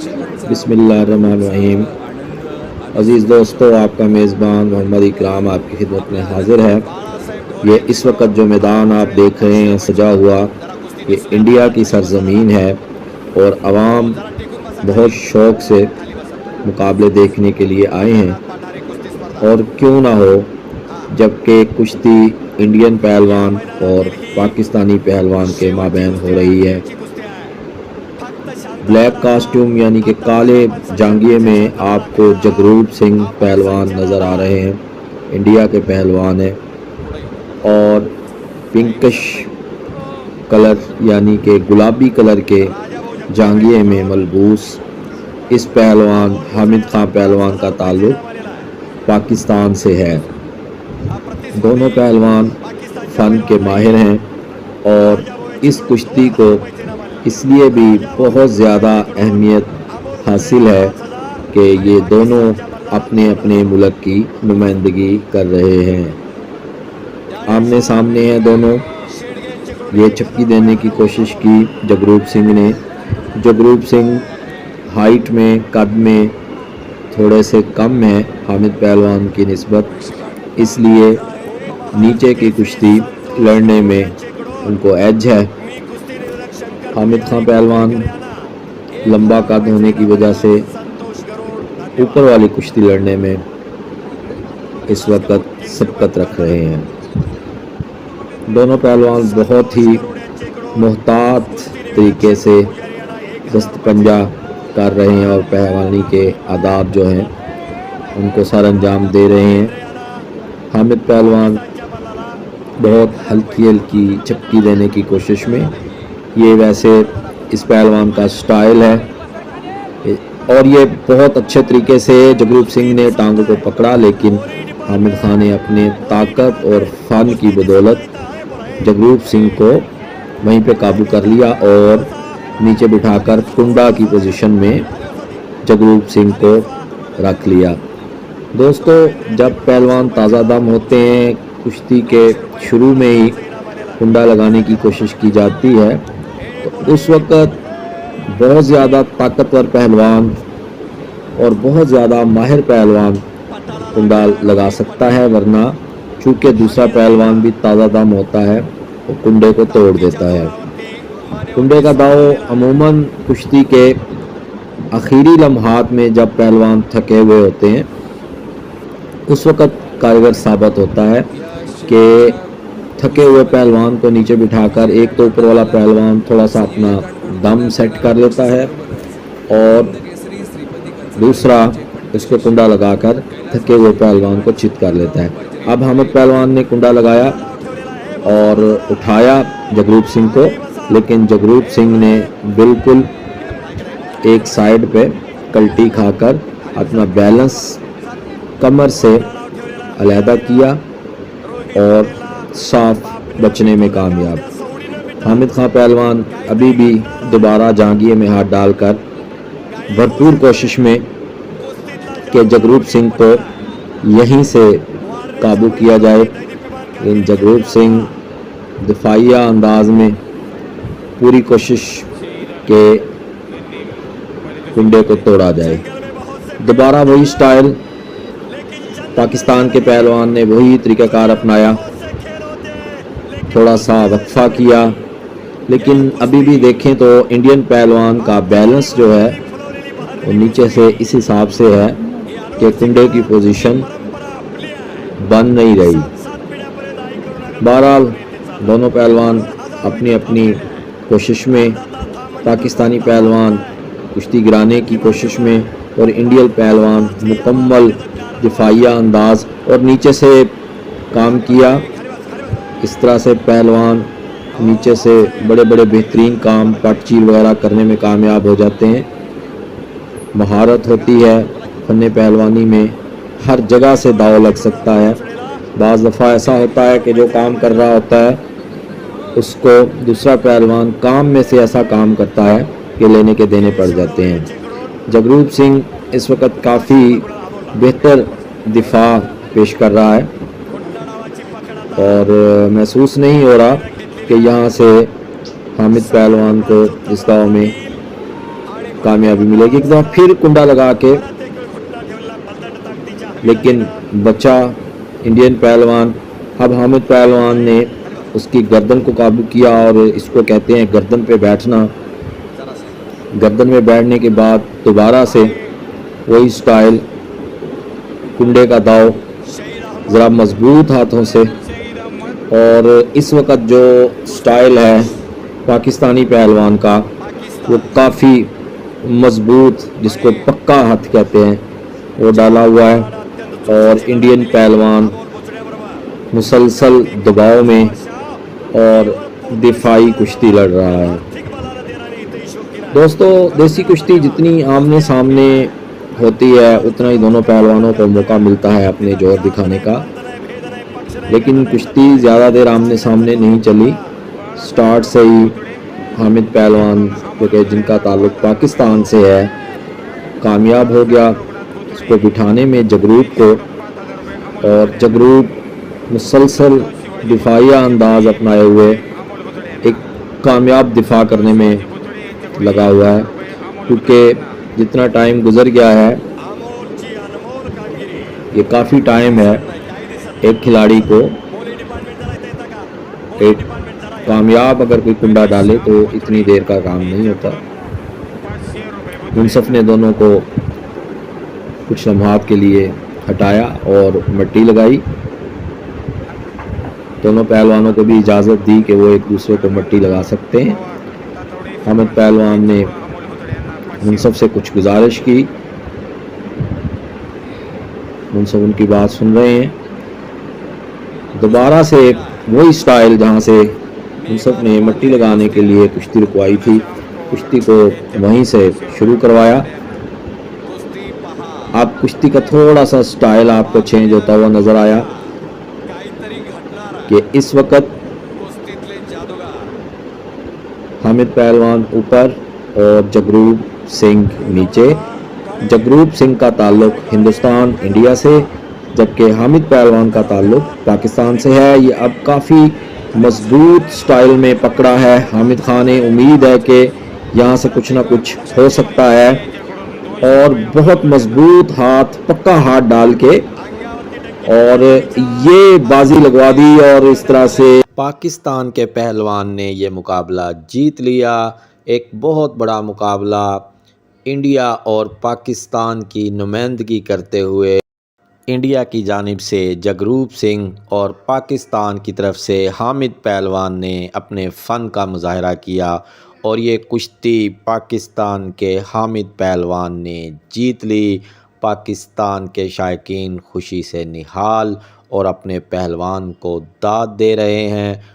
बिस्मिल्लाहिर्रहमानिर्रहीम। अज़ीज़ दोस्तों, आपका मेज़बान मोहम्मद इकराम आपकी खिदमत में हाज़िर है। ये इस वक्त जो मैदान आप देख रहे हैं सजा हुआ, ये इंडिया की सरज़मीन है और आवाम बहुत शौक़ से मुकाबले देखने के लिए आए हैं। और क्यों ना हो, जबकि कुश्ती इंडियन पहलवान और पाकिस्तानी पहलवान के माबैन हो रही है। ब्लैक कॉस्ट्यूम यानी कि काले जांघिए में आपको जगरूप सिंह पहलवान नज़र आ रहे हैं, इंडिया के पहलवान हैं। और पिंकिश कलर यानी कि गुलाबी कलर के जांघिए में मलबूस इस पहलवान हामिद खां पहलवान का ताल्लुक़ पाकिस्तान से है। दोनों पहलवान फ़न के माहिर हैं और इस कुश्ती को इसलिए भी बहुत ज़्यादा अहमियत हासिल है कि ये दोनों अपने अपने मुल्क की नुमाइंदगी कर रहे हैं। आमने सामने हैं दोनों। ये चप्पी देने की कोशिश की जगरूप सिंह ने। जगरूप सिंह हाइट में, कद में थोड़े से कम है हामिद पहलवान की निस्बत, इसलिए नीचे की कुश्ती लड़ने में उनको एज है। हामिद खां पहलवान लंबा कद होने की वजह से ऊपर वाली कुश्ती लड़ने में इस वक्त सबकत रख रहे हैं। दोनों पहलवान बहुत ही मुहतात तरीके से दस्त पंजा कर रहे हैं और पहलवानी के आदाब जो हैं उनको सर अंजाम दे रहे हैं। हामिद पहलवान बहुत हल्की हल्की चपकी देने की कोशिश में, ये वैसे इस पहलवान का स्टाइल है और ये बहुत अच्छे तरीके से जगरूप सिंह ने टांगों को पकड़ा, लेकिन हामिद खान ने अपने ताकत और फ़न की बदौलत जगरूप सिंह को वहीं पे काबू कर लिया और नीचे बिठाकर कुंडा की पोजीशन में जगरूप सिंह को रख लिया। दोस्तों, जब पहलवान ताज़ा दम होते हैं, कुश्ती के शुरू में ही कुंडा लगाने की कोशिश की जाती है, तो उस वक्त बहुत ज़्यादा ताकतवर पहलवान और बहुत ज़्यादा माहिर पहलवान कुंडा लगा सकता है, वरना चूँकि दूसरा पहलवान भी ताज़ा दम होता है वो कुंडे को तोड़ देता है। कुंडे का दाव अमूमन कुश्ती के आखिरी लम्हात में जब पहलवान थके हुए होते हैं उस वक़्त कारगर साबित होता है कि थके हुए पहलवान को नीचे बिठाकर एक तो ऊपर वाला पहलवान थोड़ा सा अपना दम सेट कर लेता है और दूसरा उसको कुंडा लगाकर थके हुए पहलवान को चित कर लेता है। अब हामिद पहलवान ने कुंडा लगाया और उठाया जगरूप सिंह को, लेकिन जगरूप सिंह ने बिल्कुल एक साइड पे कल्टी खाकर अपना बैलेंस कमर से अलहदा किया और साफ बचने में कामयाब। हामिद खां पहलवान अभी भी दोबारा जांघिए में हाथ डालकर भरपूर कोशिश में कि जगरूप सिंह को यहीं से काबू किया जाए, लेकिन जगरूप सिंह दिफाइया अंदाज में पूरी कोशिश के कुंडे को तोड़ा जाए। दोबारा वही स्टाइल, पाकिस्तान के पहलवान ने वही तरीक़ाकार अपनाया, थोड़ा सा वक्फा किया, लेकिन अभी भी देखें तो इंडियन पहलवान का बैलेंस जो है वो नीचे से इस हिसाब से है कि कुंडे की पोजीशन बन नहीं रही। बहरहाल दोनों पहलवान अपनी अपनी कोशिश में, पाकिस्तानी पहलवान कुश्ती गिराने की कोशिश में और इंडियन पहलवान मुकम्मल दिफाइया अंदाज और नीचे से काम किया। इस तरह से पहलवान नीचे से बड़े बड़े बेहतरीन काम पटचीर वगैरह करने में कामयाब हो जाते हैं। महारत होती है फन पहलवानी में, हर जगह से दाव लग सकता है। बाज़ दफ़ा ऐसा होता है कि जो काम कर रहा होता है उसको दूसरा पहलवान काम में से ऐसा काम करता है कि लेने के देने पड़ जाते हैं। जगरूप सिंह इस वक्त काफ़ी बेहतर दिफा पेश कर रहा है और महसूस नहीं हो रहा कि यहाँ से हामिद पहलवान को इस दाव में कामयाबी मिलेगी। एक दफ़ा फिर कुंडा लगा के, लेकिन बचा इंडियन पहलवान। अब हामिद पहलवान ने उसकी गर्दन को काबू किया और इसको कहते हैं गर्दन पे बैठना। गर्दन में बैठने के बाद दोबारा से वही स्टाइल, कुंडे का दाव, ज़रा मजबूत हाथों से। और इस वक्त जो स्टाइल है पाकिस्तानी पहलवान का, वो काफ़ी मजबूत, जिसको पक्का हाथ कहते हैं, वो डाला हुआ है। और इंडियन पहलवान मुसलसल दबाव में और दिफाई कुश्ती लड़ रहा है। दोस्तों, देसी कुश्ती जितनी आमने सामने होती है उतना ही दोनों पहलवानों को मौका मिलता है अपने जोर दिखाने का, लेकिन कुश्ती ज़्यादा देर आमने सामने नहीं चली। स्टार्ट से ही हामिद पहलवान, क्योंकि जिनका ताल्लुक़ पाकिस्तान से है, कामयाब हो गया उसको बिठाने में जगरूप को। और जगरूप मुसलसल दिफाइया अंदाज़ अपनाए हुए एक कामयाब दिफा करने में लगा हुआ है, क्योंकि जितना टाइम गुज़र गया है, ये काफ़ी टाइम है एक खिलाड़ी को। एक कामयाब अगर कोई कुंडा डाले तो इतनी देर का काम नहीं होता। मुनसफ ने दोनों को कुछ लम्हात के लिए हटाया और मट्टी लगाई। दोनों पहलवानों को भी इजाज़त दी कि वो एक दूसरे को मट्टी लगा सकते हैं। हामिद पहलवान ने मुनसफ से कुछ गुजारिश की, मुनसफ उनकी बात सुन रहे हैं। दोबारा से वही स्टाइल जहाँ से मुनसफ ने मट्टी लगाने के लिए कुश्ती रुकवाई थी, कुश्ती को वहीं से शुरू करवाया। अब कुश्ती का थोड़ा सा स्टाइल आपको चेंज होता हुआ नज़र आया कि इस वक्त हामिद पहलवान ऊपर और जगरूप सिंह नीचे। जगरूप सिंह का ताल्लुक़ हिंदुस्तान इंडिया से, जबकि हामिद पहलवान का ताल्लुक़ पाकिस्तान से है। ये अब काफ़ी मजबूत स्टाइल में पकड़ा है हामिद खान ने। उम्मीद है कि यहाँ से कुछ ना कुछ हो सकता है, और बहुत मजबूत हाथ, पक्का हाथ डाल के और ये बाजी लगवा दी। और इस तरह से पाकिस्तान के पहलवान ने ये मुकाबला जीत लिया। एक बहुत बड़ा मुकाबला इंडिया और पाकिस्तान की नुमाइंदगी करते हुए इंडिया की जानिब से जगरूप सिंह और पाकिस्तान की तरफ से हामिद पहलवान ने अपने फ़न का मुजाहरा किया, और ये कुश्ती पाकिस्तान के हामिद पहलवान ने जीत ली। पाकिस्तान के शायकीन खुशी से निहाल और अपने पहलवान को दाद दे रहे हैं।